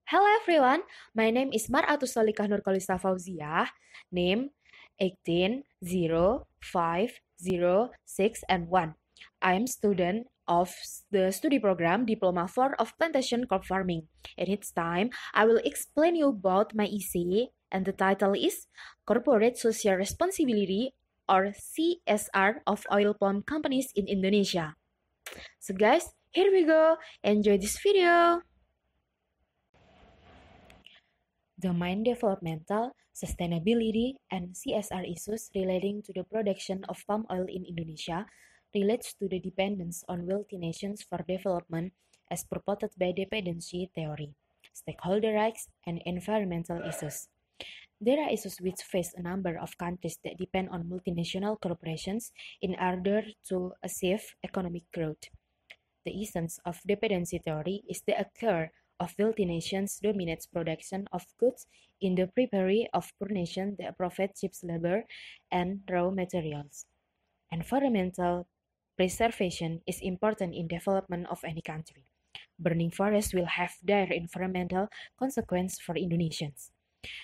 Hello everyone, my name is Mar'atus Solikah Nurkolista Fauziah, name 180506 and 1. I am student of the study program Diploma 4 of Plantation Crop Farming. At its time, I will explain you about my essay and the title is Corporate Social Responsibility or CSR of Oil Palm Companies in Indonesia. So guys, here we go. Enjoy this video. Domain developmental, sustainability, and CSR issues relating to the production of palm oil in Indonesia relates to the dependence on wealthy nations for development as purported by dependency theory, stakeholder rights, and environmental issues. There are issues which face a number of countries that depend on multinational corporations in order to achieve economic growth. The essence of dependency theory is the occur of wealthy nations dominates production of goods in the periphery of poor nations that provide cheap labor and raw materials. Environmental preservation is important in development of any country. Burning forests will have dire environmental consequences for Indonesians.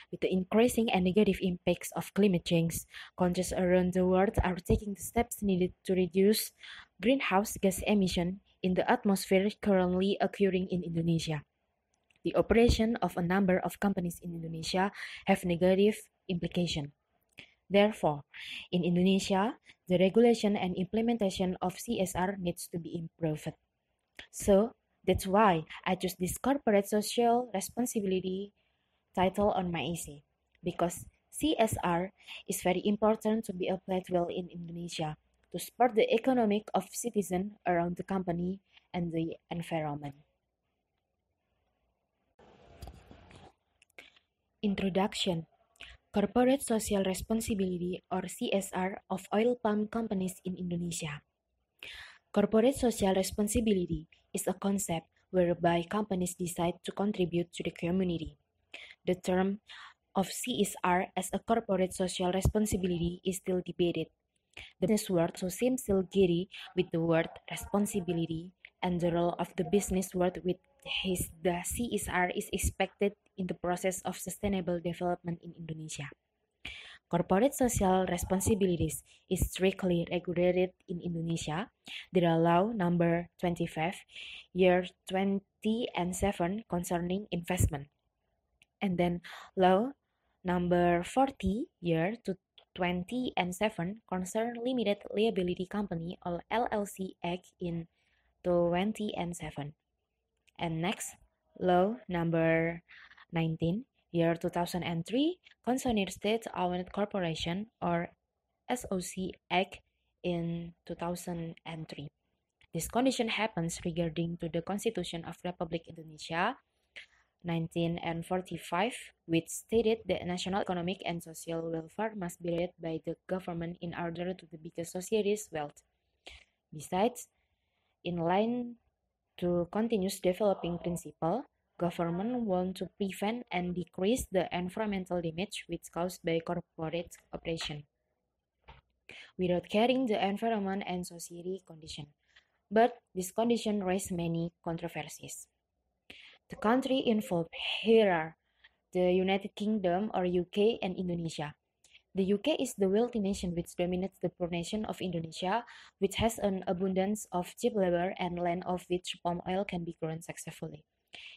With the increasing and negative impacts of climate change, countries around the world are taking the steps needed to reduce greenhouse gas emission in the atmosphere currently occurring in Indonesia. The operation of a number of companies in Indonesia have negative implications. Therefore, in Indonesia, the regulation and implementation of CSR needs to be improved. So, that's why I chose this corporate social responsibility title on my essay, because CSR is very important to be applied well in Indonesia to support the economic of citizens around the company and the environment. Introduction: Corporate Social Responsibility or CSR of oil palm companies in Indonesia. Corporate social responsibility is a concept whereby companies decide to contribute to the community. The term of CSR as a corporate social responsibility is still debated. The business world so seems still giddy with the word responsibility, and the role of the business world with the CSR is expected in the process of sustainable development in Indonesia. Corporate social responsibilities is strictly regulated in Indonesia. There are law number 25, year 2007 concerning investment, and then law number 40, year 2007 concern limited liability company or LLC Act in 2007. And next, law number 19, year 2003 concerning state-owned corporation or SOC Act in 2003. This condition happens regarding to the Constitution of Republic Indonesia 1945, which stated that national economic and social welfare must be led by the government in order to the biggest society's wealth. Besides, in line to continuous developing principle, government want to prevent and decrease the environmental damage which caused by corporate operation, without caring the environment and society condition. But this condition raised many controversies. The country involved here are the United Kingdom or UK and Indonesia. The UK is the wealthy nation which dominates the poor nation of Indonesia, which has an abundance of cheap labor and land of which palm oil can be grown successfully.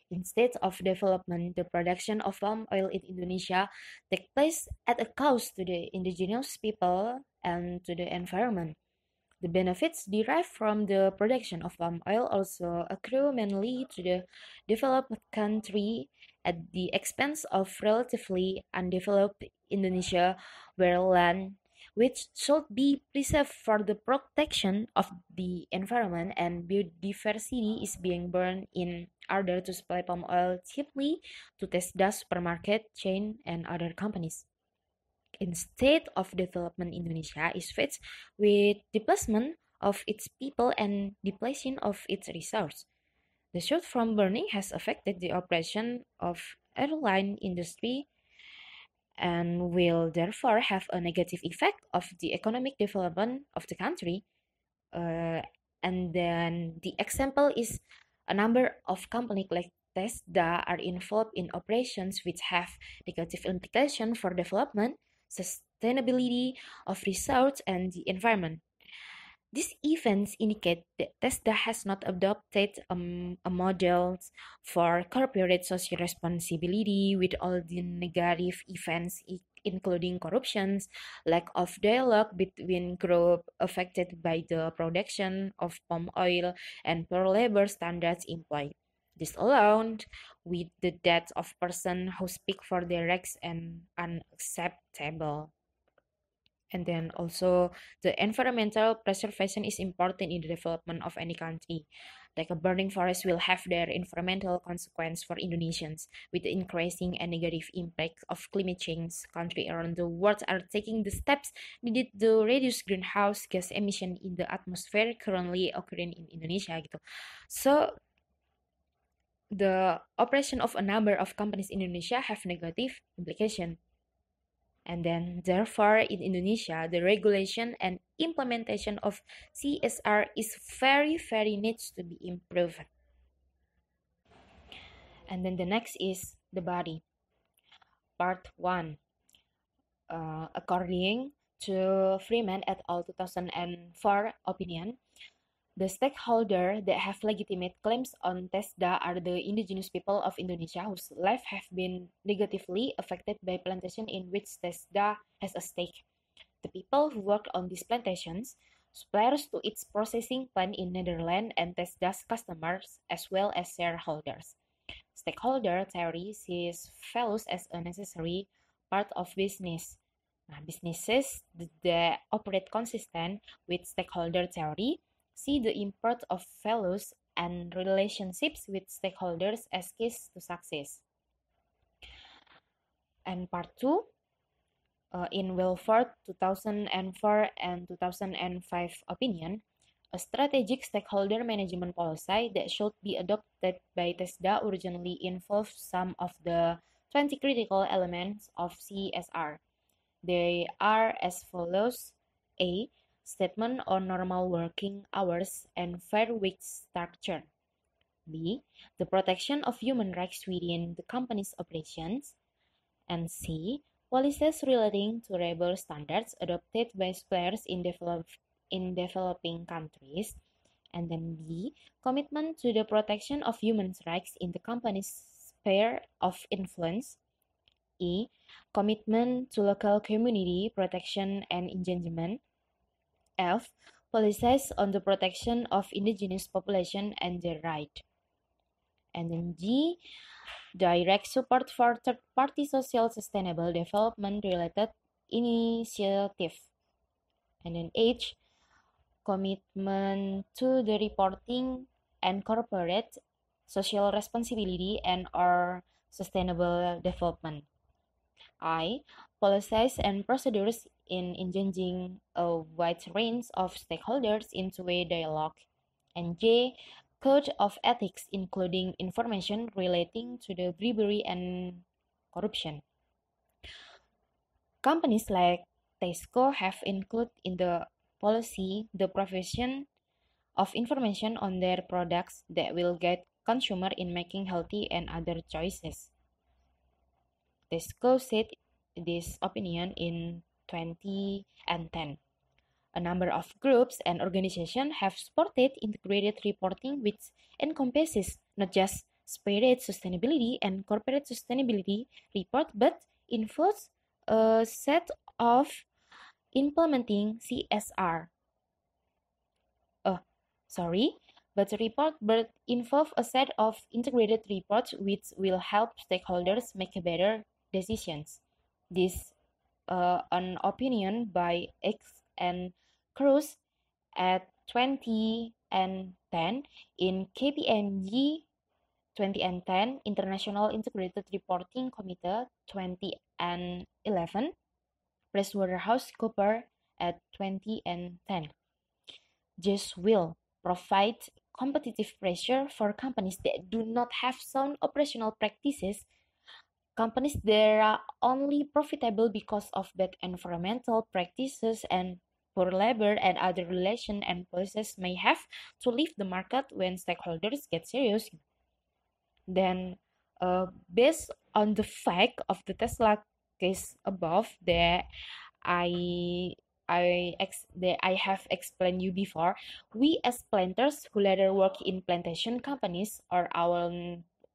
Instead of development, the production of palm oil in Indonesia takes place at a cost to the indigenous people and to the environment. The benefits derived from the production of palm oil also accrue mainly to the developed country at the expense of relatively undeveloped Indonesia, where land which should be preserved for the protection of the environment and biodiversity is being burned in order to supply palm oil cheaply to Tesla supermarket chain and other companies. Instead of development, Indonesia is faced with displacement of its people and depletion of its resources. The shoot from burning has affected the operation of airline industry and will therefore have a negative effect of the economic development of the country. And then the example is a number of companies like TESDA are involved in operations which have negative implications for development, sustainability of resource, and the environment. These events indicate that TESDA has not adopted a model for corporate social responsibility, with all the negative events including corruption, lack of dialogue between groups affected by the production of palm oil, and poor labor standards employed. This alone, with the death of persons who speak for their rights, and unacceptable. And then also the environmental preservation is important in the development of any country. Like a burning forest will have their environmental consequence for Indonesians. With the increasing and negative impact of climate change, countries around the world are taking the steps needed to reduce greenhouse gas emission in the atmosphere currently occurring in Indonesia gitu. So the operation of a number of companies in Indonesia have negative implication. And then, therefore, in Indonesia, the regulation and implementation of CSR is very needs to be improved. And then the next is the body. Part 1. According to Freeman et al. 2004 opinion, the stakeholders that have legitimate claims on TESDA are the indigenous people of Indonesia whose lives have been negatively affected by plantation in which TESDA has a stake. The people who work on these plantations, suppliers to its processing plant in Netherlands, and TESDA's customers, as well as shareholders. Stakeholder theory sees values as a necessary part of business. Businesses that operate consistent with stakeholder theory see the import of values and relationships with stakeholders as keys to success. And part 2, in Wilford 2004 and 2005 opinion, a strategic stakeholder management policy that should be adopted by TESDA originally involves some of the 20 critical elements of CSR. They are as follows. A. Statement on normal working hours and fair wage structure. B. The protection of human rights within the company's operations. And C. Policies relating to labor standards adopted by suppliers in developing countries. And then D. Commitment to the protection of human rights in the company's sphere of influence. E. Commitment to local community protection and engagement. F. Policies on the protection of indigenous population and their right. And then G. Direct support for third-party social sustainable development related initiative. And then H. Commitment to the reporting and corporate social responsibility and or sustainable development. I. Policies and procedures in engaging a wide range of stakeholders in two-way dialogue. And J. Code of ethics including information relating to the bribery and corruption. Companies like Tesco have included in the policy the provision of information on their products that will guide consumer in making healthy and other choices. Tesco said this opinion in 2010. A number of groups and organizations have supported integrated reporting which encompasses not just spirit sustainability and corporate sustainability report, but includes a set of implementing CSR. But the report but involve a set of integrated reports which will help stakeholders make better decisions. This an opinion by X and Cruz at 2010 in KPMG 2010 International Integrated Reporting Committee 2011 PricewaterhouseCoopers at 2010. This will provide competitive pressure for companies that do not have sound operational practices. Companies that are only profitable because of bad environmental practices and poor labor and other relations and policies may have to leave the market when stakeholders get serious. Then, based on the fact of the Tesla case above that I that I have explained you before, we as planters who later work in plantation companies or our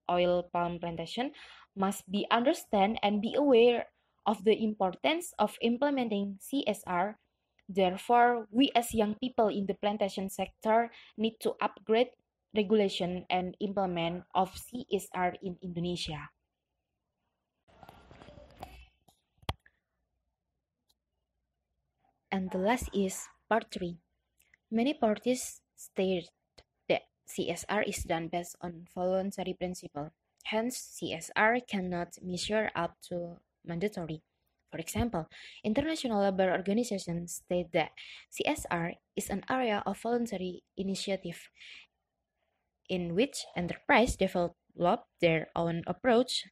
oil palm plantation must be understand and be aware of the importance of implementing CSR. Therefore, we as young people in the plantation sector need to upgrade regulation and implement of CSR in Indonesia. And the last is part 3. Many parties state that CSR is done based on voluntary principle. Hence, CSR cannot measure up to mandatory. For example, International Labour Organization state that CSR is an area of voluntary initiative in which enterprise develop their own approach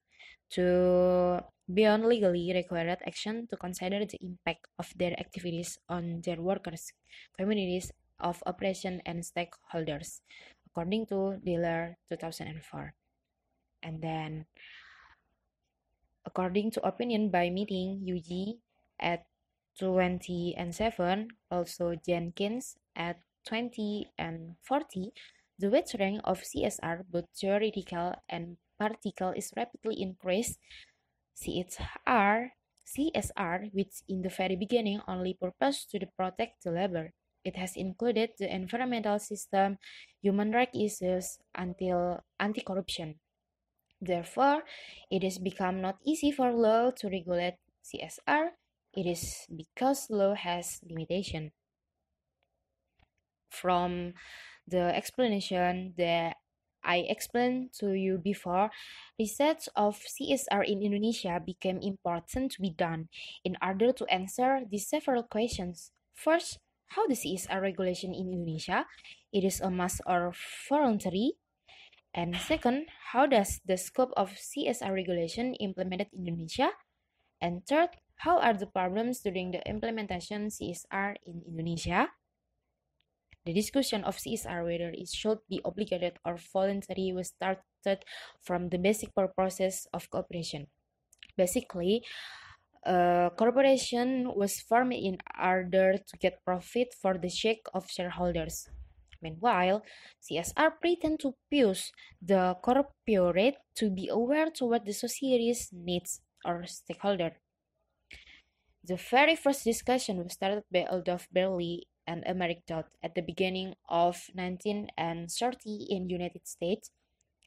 to beyond legally required action to consider the impact of their activities on their workers, communities of operation and stakeholders, according to Diller 2004. And then, according to opinion by meeting UG at 20 and 7, also Jenkins at 20 and 40, the weight rank of CSR, both theoretical and practical, is rapidly increased. CSR, which in the very beginning only purpose to protect the labor. It has included the environmental system, human rights issues, until anti-corruption. Therefore, it has become not easy for law to regulate CSR. It is because law has limitation. From the explanation that I explained to you before, research of CSR in Indonesia became important to be done in order to answer these several questions. First, how the CSR regulation in Indonesia? It is a must or voluntary? And second, how does the scope of CSR regulation implemented in Indonesia? And third, how are the problems during the implementation CSR in Indonesia? The discussion of CSR, whether it should be obligated or voluntary, was started from the basic purposes of cooperation. Basically, a corporation was formed in order to get profit for the sake of shareholders. Meanwhile, CSR pretend to push the corporate to be aware toward the society's needs or stakeholder. The very first discussion was started by Adolf Berle and Emeric Dodd at the beginning of 1930 in United States.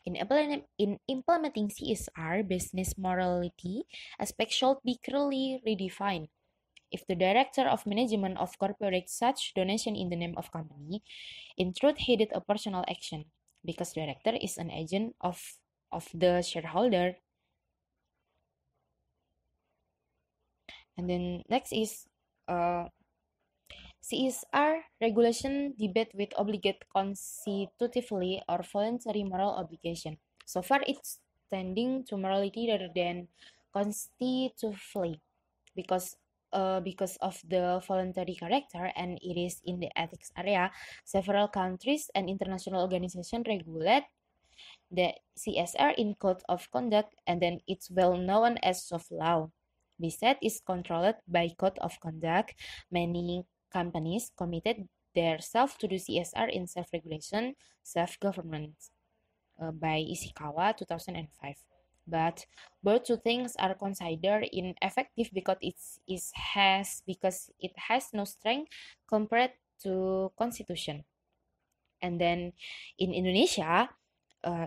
In implementing CSR, business morality aspects should be clearly redefined. If the director of management of corporate such donation in the name of company, in truth he did a personal action, because director is an agent of the shareholder. And then next is CSR regulation debate with obligate constitutively or voluntary moral obligation. So far it's tending to morality rather than constitutively because of the voluntary character and it is in the ethics area, several countries and international organizations regulate the CSR in code of conduct and then it's well known as soft law. Besides, is controlled by code of conduct. Many companies committed themselves to do CSR in self-regulation, self-governance by Ishikawa 2005. But both two things are considered ineffective because it has no strength compared to constitution. And then in Indonesia,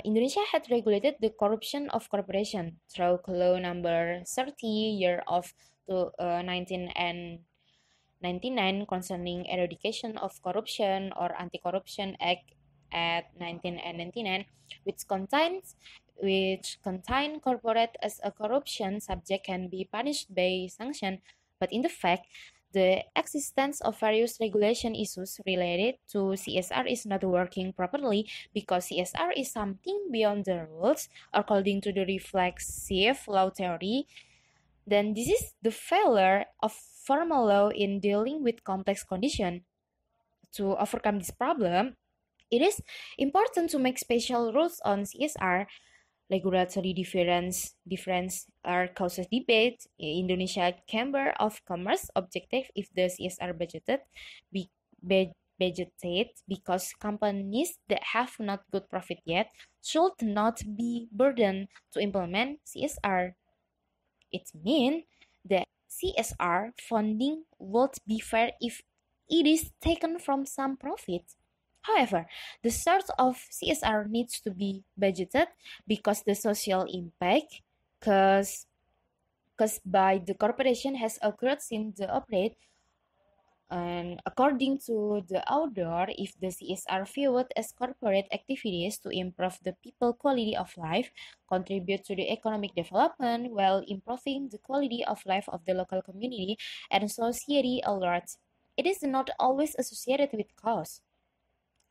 Indonesia had regulated the corruption of corporation through law number 30 year of 1999 concerning eradication of corruption or anti-corruption act at 1999 which contain corporate as a corruption subject can be punished by sanction, but in the fact the existence of various regulation issues related to CSR is not working properly because CSR is something beyond the rules according to the reflexive law theory. Then this is the failure of formal law in dealing with complex conditions. To overcome this problem, it is important to make special rules on CSR regulatory difference are causes debate. Indonesia Chamber of Commerce objective if the CSR be, budgeted because companies that have not got profit yet should not be burdened to implement CSR. It means that CSR funding would be fair if it is taken from some profit. However, the source of CSR needs to be budgeted because the social impact caused by the corporation has occurred since the operate. And according to the author, if the CSR viewed as corporate activities to improve the people quality of life, contribute to the economic development while improving the quality of life of the local community and society at large, it is not always associated with cost.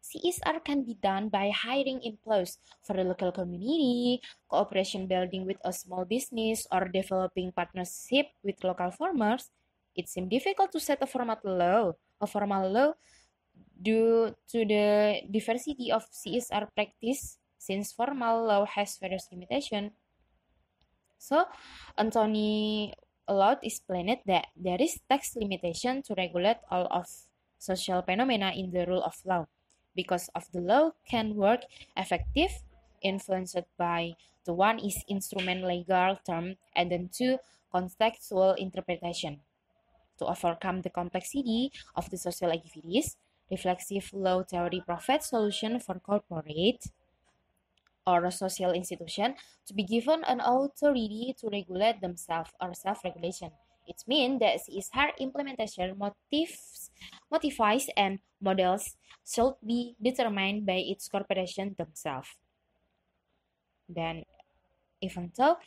CSR can be done by hiring employees for the local community, cooperation building with a small business, or developing partnership with local farmers. It seems difficult to set a formal law due to the diversity of CSR practice since formal law has various limitations. So, Anthony Allott explained that there is tax limitation to regulate all of social phenomena in the rule of law because of the law can work effective influenced by the one is instrument legal term and then two contextual interpretation. To overcome the complexity of the social activities, reflexive law theory provides solution for corporate or a social institution to be given an authority to regulate themselves or self-regulation. It means that CSR implementation motives and models should be determined by its corporation themselves. Then, even though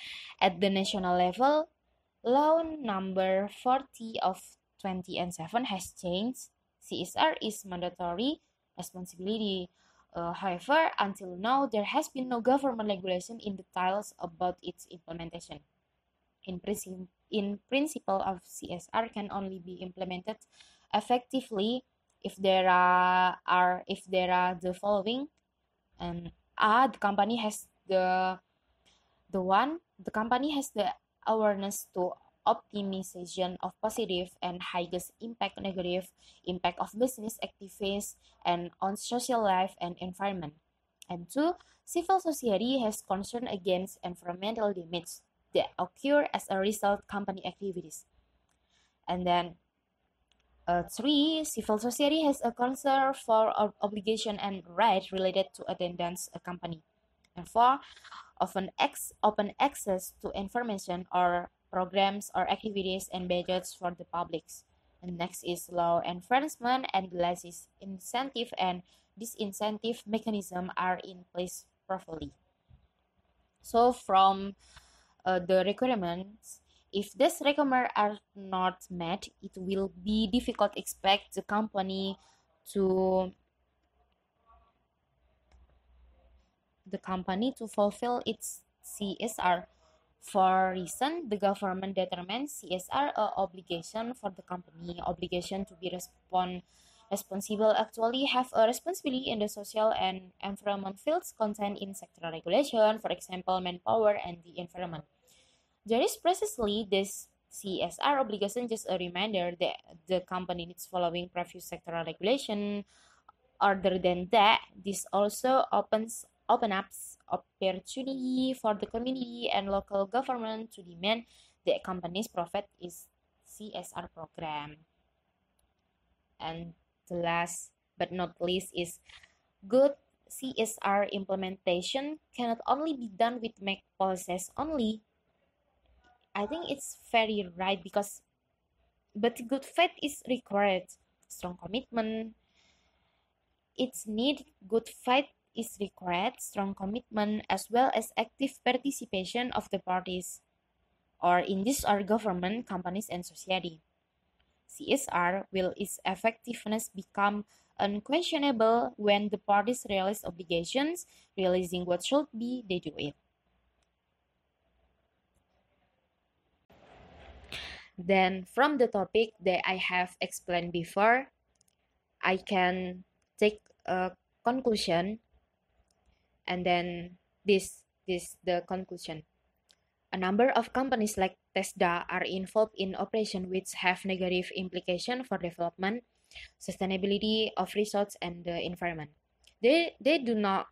at the national level, Law number 40 of 2007 has changed. CSR is mandatory responsibility. However, until now, there has been no government regulation in details about its implementation. In principle of CSR can only be implemented effectively if there are the following, and the company has the company has the awareness to optimization of positive and highest impact negative impact of business activities and on social life and environment. And two, civil society has concern against environmental damage that occur as a result company activities. And then three, civil society has a concern for obligation and right related to attendance a company. And four, open access to information or programs or activities and budgets for the public. And next is law enforcement and analysis incentive and disincentive mechanism are in place properly. So from the requirements, if these requirements are not met, it will be difficult to expect the company to fulfill its CSR. For reason, the government determines CSR a obligation for the company. Obligation to be responsible actually have a responsibility in the social and environment fields contained in sectoral regulation, for example, manpower and the environment. There is precisely this CSR obligation just a reminder that the company needs following previous sectoral regulation. Other than that, this also open up opportunity for the community and local government to demand the company's profit is CSR program. And the last but not least is good CSR implementation cannot only be done with make policies only. I think it's very right because but good faith is required, strong commitment. It's need good faith is required, strong commitment as well as active participation of the parties, or in this are government, companies, and society. CSR will its effectiveness become unquestionable when the parties realize obligations, realizing what should be, they do it. Then from the topic that I have explained before, I can take a conclusion and then this this the conclusion. A number of companies like Tesla are involved in operations which have negative implications for development, sustainability of resources, and the environment. They do not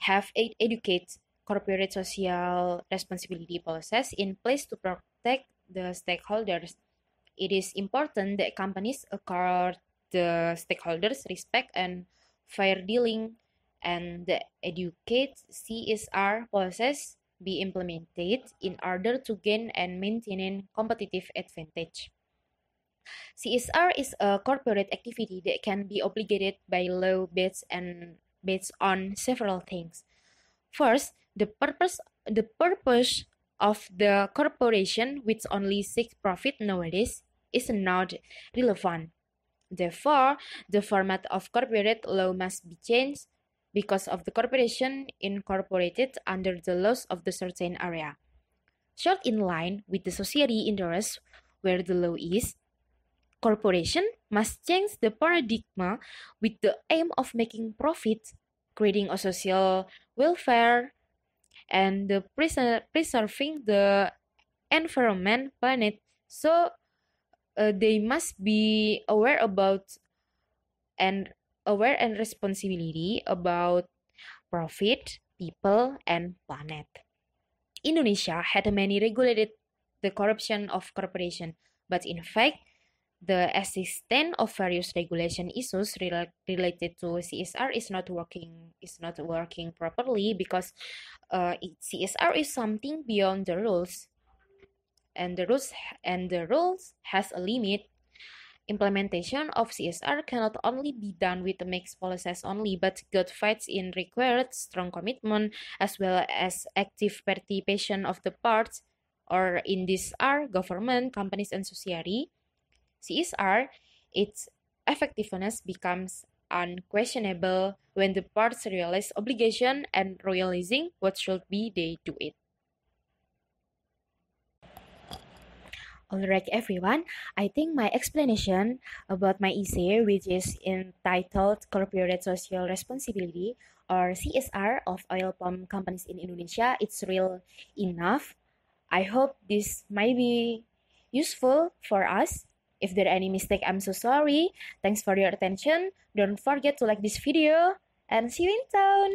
have educate corporate social responsibility policies in place to protect the stakeholders. It is important that companies accord the stakeholders respect and fair dealing, and the educate CSR policies be implemented in order to gain and maintain competitive advantage. CSR is a corporate activity that can be obligated by law based on several things. First, the purpose of the corporation, which only seeks profit nowadays, is not relevant. Therefore, the format of corporate law must be changed because of the corporation incorporated under the laws of the certain area. Short in line with the society interest where the law is, corporation must change the paradigm with the aim of making profit, creating a social welfare, and the preserving the environment planet. So they must be and aware and responsibility about profit, people, and planet. Indonesia had many regulated the corruption of corporation, but in fact, the existence of various regulation issues related to CSR is not working properly because CSR is something beyond the rules, and the rules has a limit. Implementation of CSR cannot only be done with mixed policies only, but good fights in required strong commitment as well as active participation of the parts, or in this are government, companies, and society. CSR, its effectiveness becomes unquestionable when the parts realize obligation and realizing what should be they do it. Alright everyone, I think my explanation about my essay, which is entitled Corporate Social Responsibility or CSR of oil palm companies in Indonesia, it's real enough. I hope this might be useful for us. If there are any mistake, I'm so sorry. Thanks for your attention. Don't forget to like this video and see you in town.